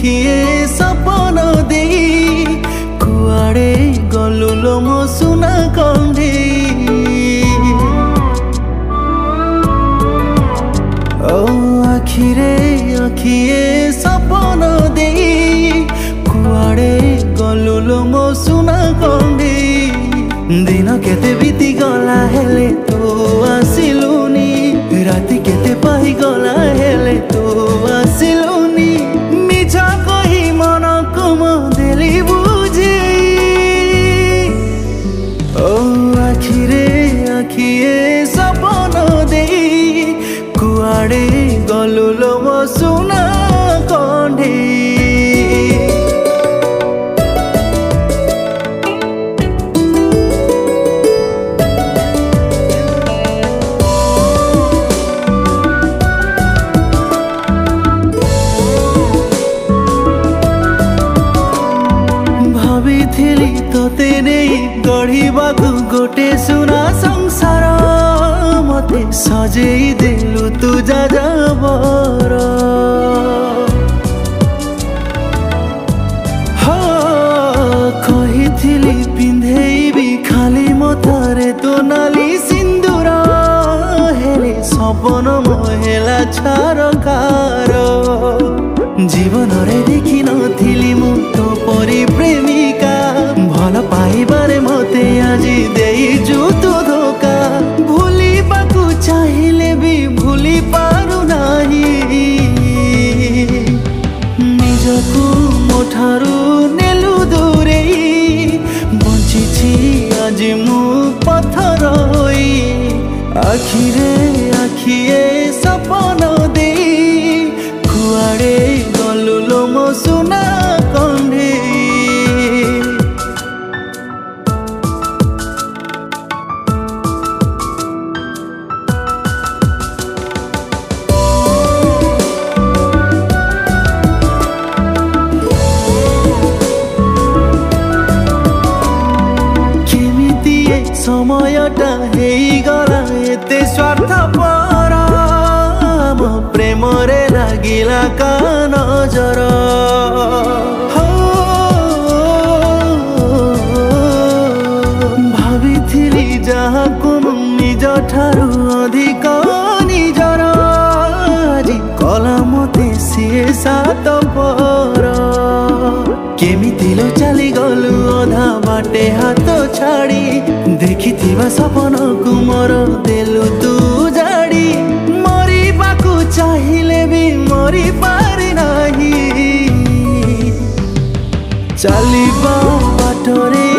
अखिए सपन दे कुआड़े गलु लो मो सुना कंढे ओ आखिरे अखिए सपन दे कुआड़े गलु लो मो सुना कंढे दिन केते बीती गला हेले तो आसिलुनी राति केते पाई गला हेले तो आसिलुनी मिछा कही मन को म देली बुझे ओ आखिरे अखिए सपन दे कुआड़े गलु लो मो सुना कंढे तोते नहीं गढ़ीबाकू गोटे सुना संसार मते सजेई देलु तू जाजाबर कहिथिली पिंधेबी खाली मथरे तो नाली सिंदूर हेले सपन मोहेला छारकार जीवन रे देखी नथिली मु तो परी प्रेमिका भल पाइबारे मते आजी देइजु तू धोका भूली बाकू चाहिले भी भूली पारु नाही निजकू मोठारू नेलु दूरे बंचिछि आज मु पत्थर होई आखिरे आखिए सपन दे कुआड़े गलु लो मो सुना कंढे समयटा गला एते स्वार्थपर मो प्रेम रे लागिला का नजर भाविथिली जहाकू निज ठारू अधिक निजर आजी कला मते सिए सात पर केमिति लो चली गलु अधा बाटे हाथ छाड़ी देखिथिबा सपन को मोर देलु तू जाड़ी मरी बाकू चाहिले भी मरी पारि नाही चलिबा बाटरे